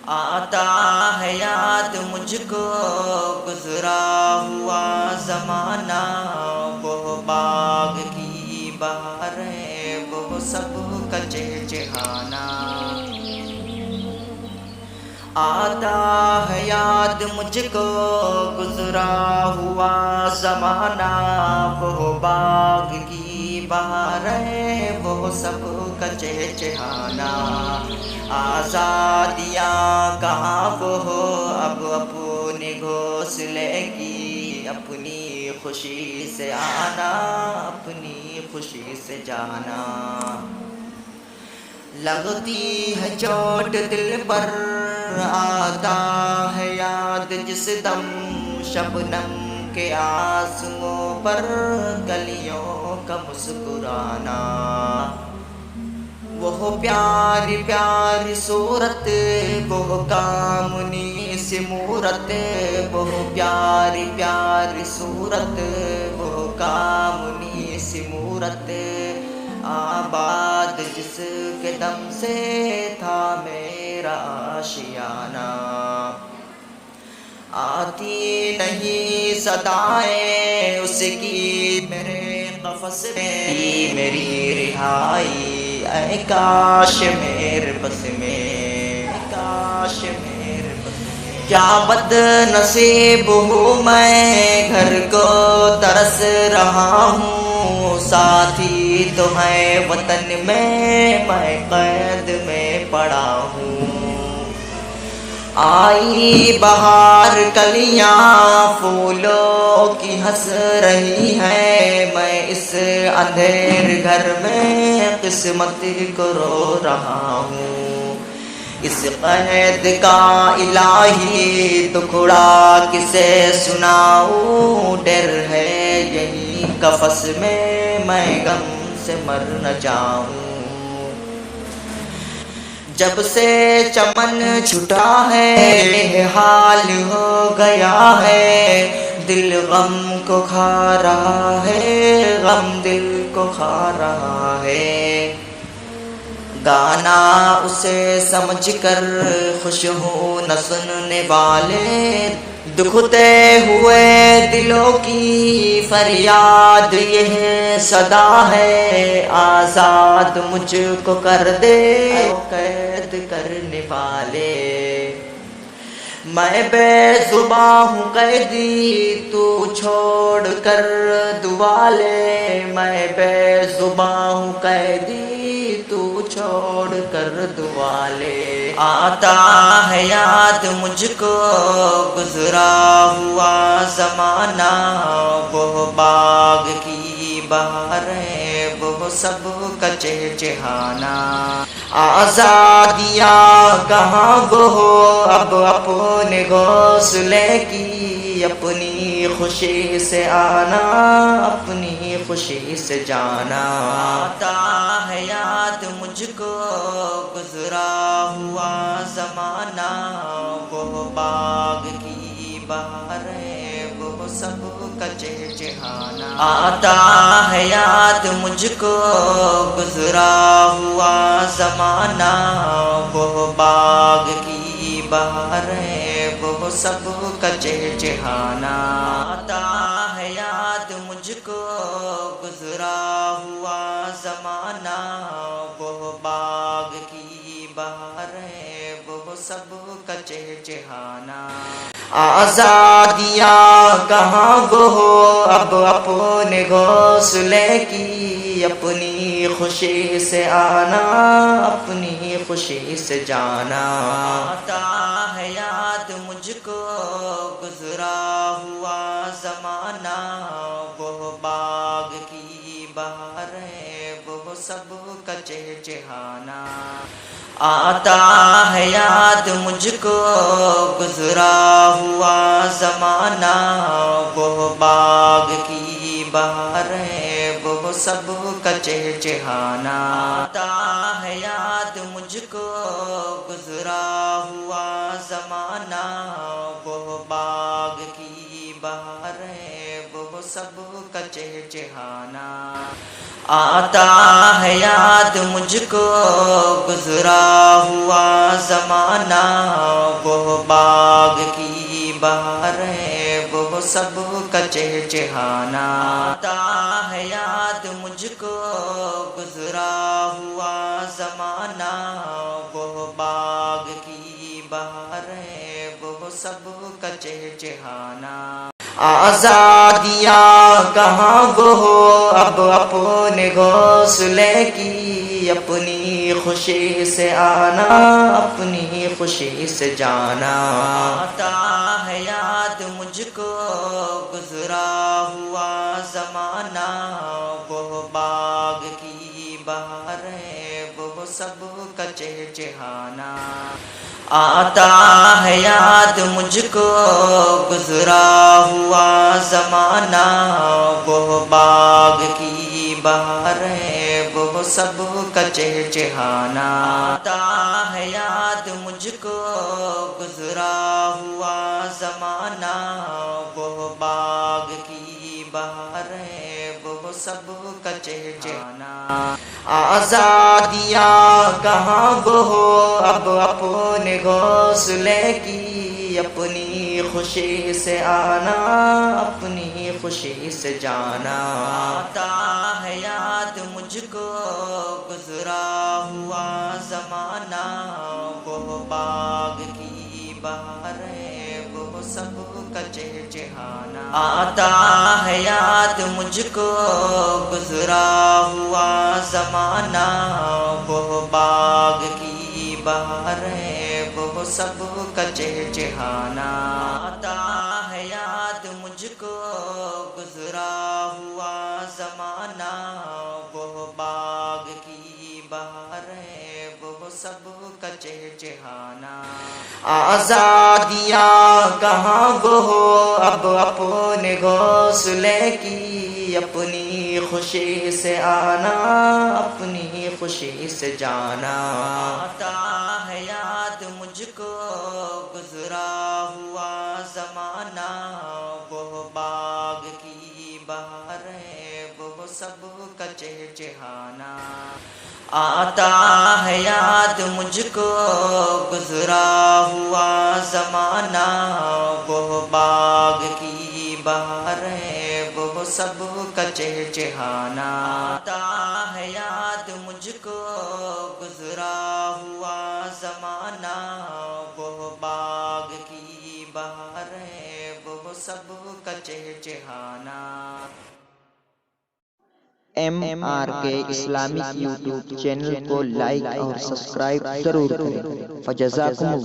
آتا ہے یاد مجھ کو گزرا ہوا زمانہ، وہ باغ کی بہاریں، وہ سب کا چہچہانا۔ آتا ہے یاد مجھ کو گزرا ہوا زمانہ، وہ باغ کی بہاریں، وہ سب کا چہچہانا۔ آزادیاں کہاں وہ ہو اب اپنے گھونسلے کی، اپنی خوشی سے آنا، اپنی خوشی سے جانا۔ لگتی ہے چوٹ دل پر آتا ہے یاد جس دم، شبنم کے آنسوؤں پر کلیوں کا مسکرانا۔ وہ پیاری پیاری صورت، وہ کامنی سی مورت، وہ پیاری پیاری صورت، وہ کامنی سی مورت، آباد جس کے دم سے تھا میرا آشیانہ۔ آتی نہیں صدائیں اس کی میرے قفس میں، میری رہائی اے کاش میرے بس میں، کاش میرے بس میں۔ کیا بد نصیب ہوں میں، گھر کو ترس رہا ہوں، ساتھی تو ہے وطن میں قید میں پڑا ہوں۔ آئی بہار کلیاں پھولوں کی ہنس رہی ہیں، میں اس اندھیر گھر میں قسمت کو رو رہا ہوں۔ اس قید کا الہی ٹکڑا کسے سناؤں، ڈر ہے یہی قفس میں غم سے مر نہ جاؤں۔ جب سے چمن چھٹا ہے بے حال ہو گیا ہے، دل غم کو کھا رہا ہے، غم دل کو کھا رہا ہے۔ گانا اسے سمجھ کر خوش ہوں نہ سننے والے، دکھتے ہوئے دلوں کی فریاد یہ صدا ہے، آزاد مجھ کو کر دے قید کرنے والے۔ میں بے زباں ہوں قیدی تو چھوڑ کر دعا لے، میں بے زباں ہوں قیدی تو چھوڑ کر دعا لے۔ آتا ہے یاد مجھ کو گزرا ہوا زمانہ، وہ باغ کی بہاریں، وہ سب کا چہچہانا۔ آزادیاں کہاں وہ ہو اب اپنے گھونسلے کی، اپنی خوشی سے آنا، اپنی خوشی سے جانا۔ آتا ہے یاد مجھ کو گزرا ہوا زمانہ، وہ باغ کی بہاریں، وہ سب کا چہچہانا۔ آتا ہے یاد مجھ کو گزرا ہوا زمانہ، وہ باغ کی بہاریں، وہ سب کا چہچہانا۔ آتا ہے یاد مجھ کو گزرا ہوا زمانہ، وہ باغ کی بہاریں، وہ سب کا چہچہانا۔ آزادیاں کہاں وہ ہو اب اپنے گھونسلے کی، اپنی خوشی سے آنا، اپنی خوشی سے جانا۔ آتا ہے یاد مجھ کو گزرا ہوا زمانہ، وہ باغ کی بہاریں، وہ سب کا چہچہانا۔ آتا ہے یاد مجھ کو گزرا ہوا زمانہ، وہ باغ کی بہاریں، وہ سب کا چہچہانا۔ آتا ہے یاد مجھ کو گزرا ہوا زمانہ، وہ باغ کی بہاریں، وہ سب کا چہچہانا۔ آتا ہے یاد مجھ کو گزرا ہوا زمانہ، وہ باغ کی بہاریں وہ سب کا چہچہانا آتا ہے یاد مجھ کو گزرا ہوا زمانہ وہ باغ کی بہاریں وہ سب کا چہچہانا آزادیاں کہاں وہ ہو اب اپنے گھونسلے کی اپنی خوشی سے آنا اپنی خوشی سے جانا آتا ہے یاد مجھ کو گزرا ہوا زمانہ وہ باغ کی بہاریں وہ سب کا چہچہانا آتا ہے یاد مجھ کو گزرا ہوا زمانہ وہ باغ کی بہاریں وہ سب کا چہچہانا آتا ہے یاد مجھ کو گزرا ہوا زمانہ وہ باغ کی بہاریں وہ سب کا چہچہانا آزادیاں کہاں وہ ہو اب اپنے گھونسلے کی اپنی خوشی سے آنا اپنی خوشی سے جانا آتا ہے یاد مجھ کو گزرا ہوا زمانہ وہ باغ کی بہاریں وہ سب کا چہچہانا آتا ہے یاد مجھ کو گزرا ہوا زمانہ وہ باغ کی بہاریں وہ سب کا چہچہانا آتا ہے یاد مجھ کو گزرا ہوا زمانہ وہ باغ کی بہاریں وہ سب کا چہچہانا آزادیاں کہاں وہ ہو اب اپنے گھونسلے کی اپنی خوشی سے آنا اپنی خوشی سے جانا آتا ہے یاد مجھ کو گزرا ہوا زمانہ وہ باغ کی بہاریں وہ سب کا چہچہانا آتا ہے یاد مجھ کو گزرا ہوا زمانہ وہ باغ کی بہاریں وہ سب کا چہچہانا آتا ہے یاد مجھ کو گزرا ہوا زمانہ وہ باغ کی بہاریں وہ سب کا چہچہانا MRK اسلامک یوٹیوب چینل کو لائک اور سبسکرائب ضرور کریں. فجزاکم